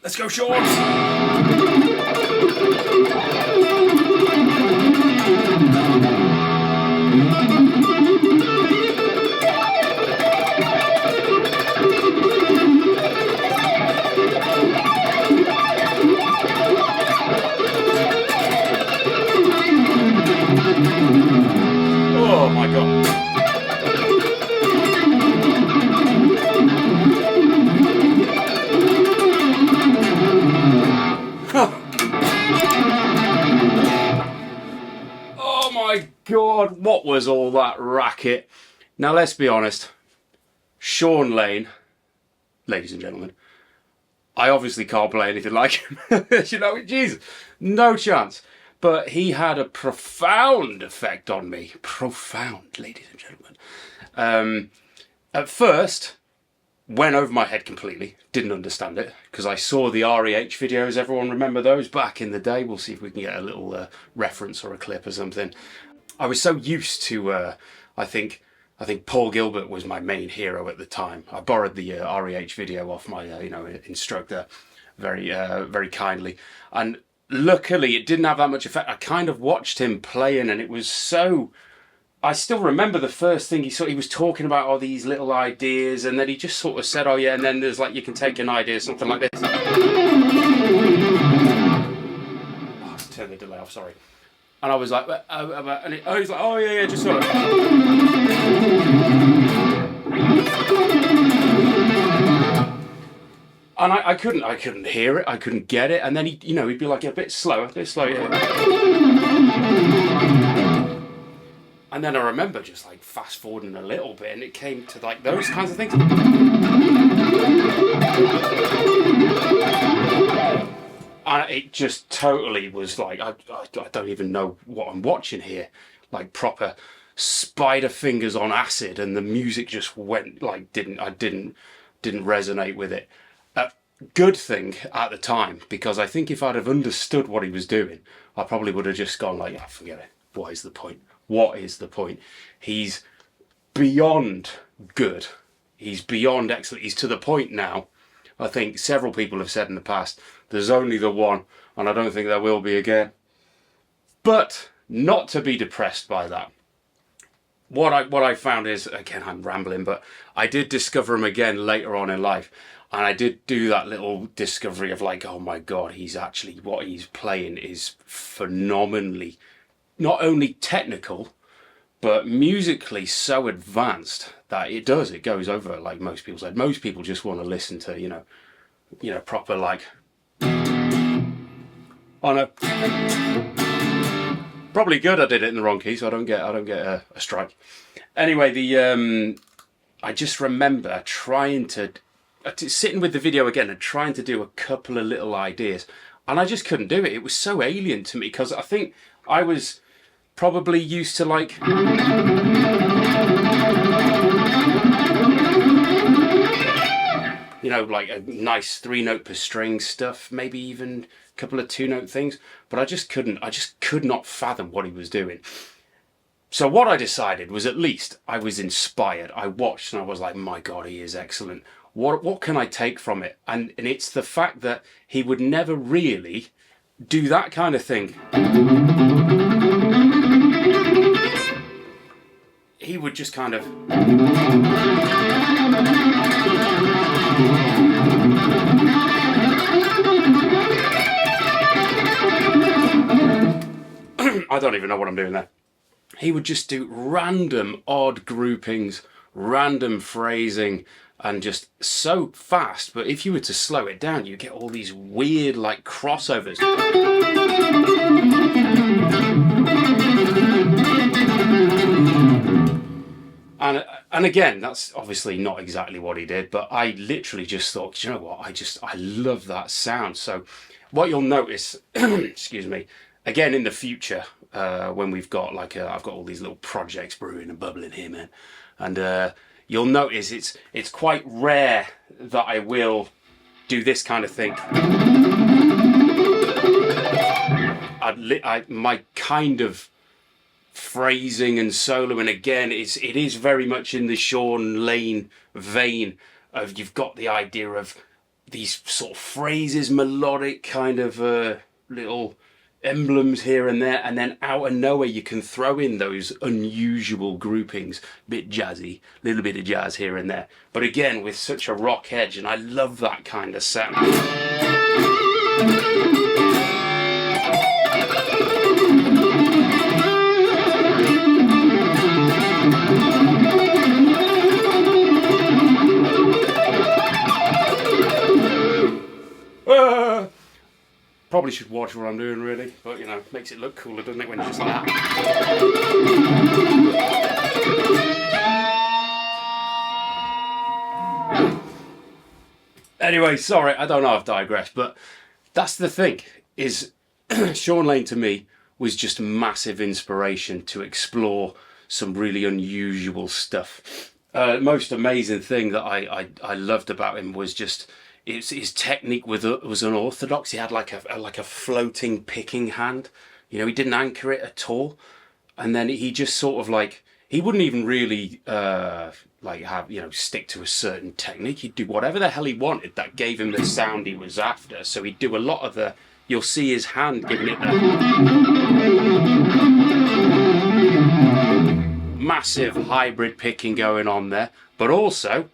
Let's go, Shawns! Oh my god. Oh my god, what was all that racket? Now let's be honest, Shawn Lane, ladies and gentlemen, I obviously can't play anything like him. You know, Jesus, no chance. But he had a profound effect on me. Profound, ladies and gentlemen. At first, went over my head completely. Didn't understand it because I saw the REH videos. Everyone remember those back in the day? We'll see if we can get a little reference or a clip or something. I was so used to, I think Paul Gilbert was my main hero at the time. I borrowed the REH video off my, instructor very kindly. And luckily it didn't have that much effect. I kind of watched him playing and it was so... I still remember the first thing he was talking about all these little ideas, and then he just sort of said, oh yeah, and then there's like, you can take an idea, something like this. Oh, turn the delay off, sorry. And I was like, and he's like, oh yeah, just sort of. And I couldn't hear it, I couldn't get it, and then he'd be like a bit slower, And then I remember just like fast forwarding a little bit, and it came to like those kinds of things. And it just totally was like, I don't even know what I'm watching here. Like proper spider fingers on acid, and the music just went like, didn't resonate with it. Good thing at the time, because I think if I'd have understood what he was doing, I probably would have just gone like, yeah, forget it. What is the point? What is the point? He's beyond good. He's beyond excellent. He's to the point now, I think several people have said in the past, there's only the one, and I don't think there will be again. But not to be depressed by that. What I found is, again, I'm rambling, but I did discover him again later on in life. And I did do that little discovery of like, oh my God, what he's playing is phenomenally, not only technical, but musically so advanced that it goes over, like most people said. Most people just want to listen to, proper like, on a, probably good I did it in the wrong key, so I don't get a strike. Anyway, I just remember trying to, sitting with the video again and trying to do a couple of little ideas, and I just couldn't do it. It was so alien to me, because I think I was probably used to like like a nice 3-note per string stuff, maybe even a couple of 2-note things, but I just could not fathom what he was doing. So what I decided was, at least I was inspired. I watched and I was like, my God, he is excellent. What can I take from it? And it's the fact that he would never really do that kind of thing. He would just kind of... I don't even know what I'm doing there. He would just do random odd groupings, random phrasing, and just so fast. But if you were to slow it down, you get all these weird like crossovers. And again, that's obviously not exactly what he did, but I literally just thought, you know what, I love that sound. So what you'll notice, excuse me, again in the future, when we've got like, I've got all these little projects brewing and bubbling here, man. And you'll notice it's quite rare that I will do this kind of thing. My kind of phrasing and solo, and again it is very much in the Shawn Lane vein of, you've got the idea of these sort of phrases, melodic kind of little emblems here and there, and then out of nowhere you can throw in those unusual groupings, bit jazzy, little bit of jazz here and there, but again with such a rock edge, and I love that kind of sound. Probably should watch what I'm doing really, but you know, makes it look cooler, doesn't it, when it's just like that. Anyway, sorry, I don't know, I've digressed, but that's the thing, is Shawn Lane to me was just massive inspiration to explore some really unusual stuff. Most amazing thing that I loved about him was just his technique was unorthodox. He had like a floating picking hand. You know, he didn't anchor it at all, and then he just sort of like, he wouldn't even really like have, you know, stick to a certain technique. He'd do whatever the hell he wanted that gave him the sound he was after. So he'd do a lot of the, you'll see his hand giving it the massive hybrid picking going on there, but also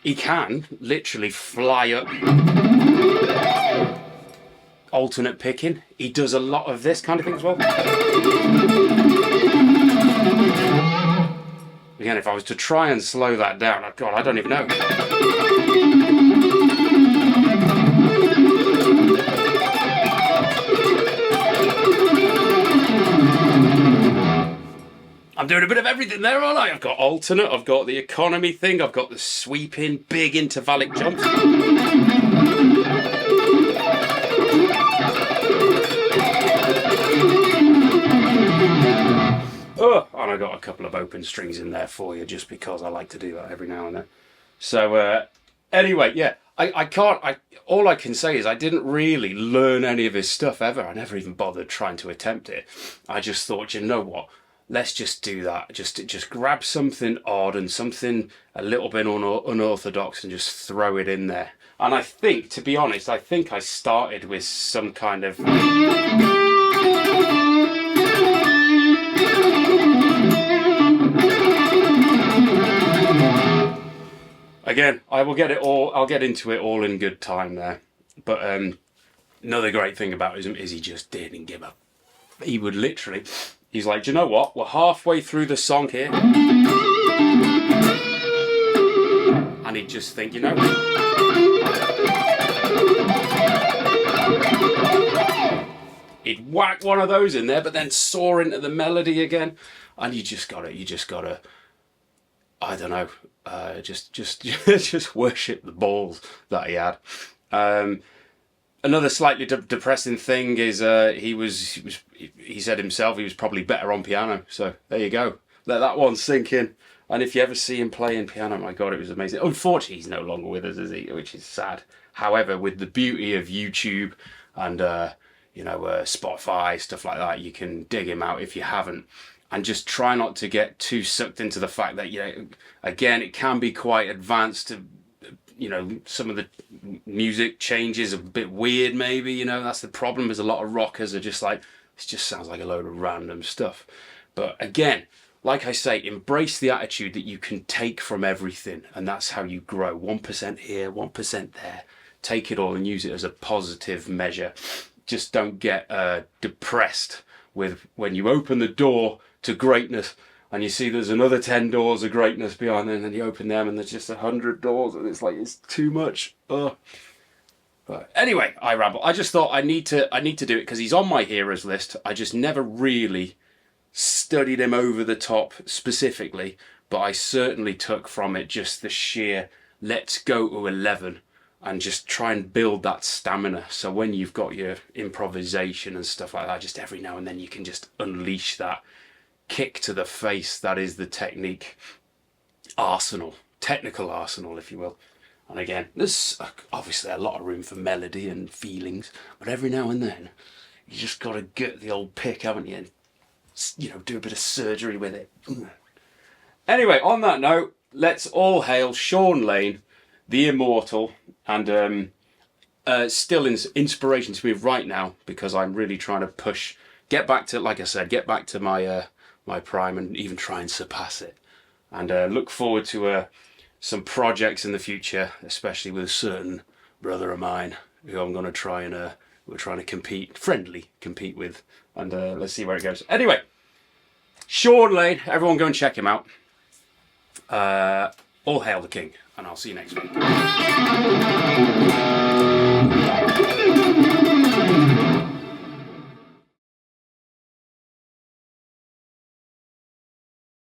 he can literally fly up alternate picking. He does a lot of this kind of thing as well. Again, if I was to try and slow that down, oh God, I don't even know. I'm doing a bit of everything there, aren't I? I've got alternate, I've got the economy thing, I've got the sweeping, big intervallic jumps. Oh, and I got a couple of open strings in there for you, just because I like to do that every now and then. So, anyway, yeah, all I can say is I didn't really learn any of his stuff ever. I never even bothered trying to attempt it. I just thought, you know what? Let's just do that. Just grab something odd and something a little bit unorthodox and just throw it in there. And I think, to be honest, I think I started with some kind of... Again, I'll get into it all in good time there. But another great thing about him is he just didn't give up. He would literally... He's like, do you know what? We're halfway through the song here. And he'd just think, you know. He'd whack one of those in there, but then soar into the melody again. And you just gotta, I don't know, just worship the balls that he had. Another slightly depressing thing is he said himself he was probably better on piano. So there you go. Let that one sink in. And if you ever see him playing piano, my God, it was amazing. Unfortunately, he's no longer with us, is he? Which is sad. However, with the beauty of YouTube and Spotify, stuff like that, you can dig him out if you haven't. And just try not to get too sucked into the fact that, you know, again, it can be quite advanced to, you know, some of the music changes a bit weird maybe, you know, that's the problem, is a lot of rockers are just like, this just sounds like a load of random stuff. But again, like I say, embrace the attitude that you can take from everything, and that's how you grow. 1% here, 1% there. Take it all and use it as a positive measure. Just don't get depressed with when you open the door to greatness and you see there's another 10 doors of greatness behind them, and then you open them and there's just 100 doors and it's like, it's too much. Ugh. But anyway, I ramble. I just thought I need to do it because he's on my heroes list. I just never really studied him over the top specifically, but I certainly took from it just the sheer let's go to 11 and just try and build that stamina. So when you've got your improvisation and stuff like that, just every now and then you can just unleash that kick to the face that is the technique arsenal, technical arsenal, if you will. And again, there's obviously a lot of room for melody and feelings, but every now and then you just got to get the old pick, haven't you? And, you know, do a bit of surgery with it. Anyway, on that note, let's all hail Shawn Lane, the immortal, and still inspiration to me right now, because I'm really trying to get back to, like I said, get back to my my prime and even try and surpass it. And look forward to some projects in the future, especially with a certain brother of mine who I'm going to try and we're trying to compete with, and let's see where it goes. Anyway, Shawn Lane, everyone go and check him out. All hail the king, and I'll see you next week.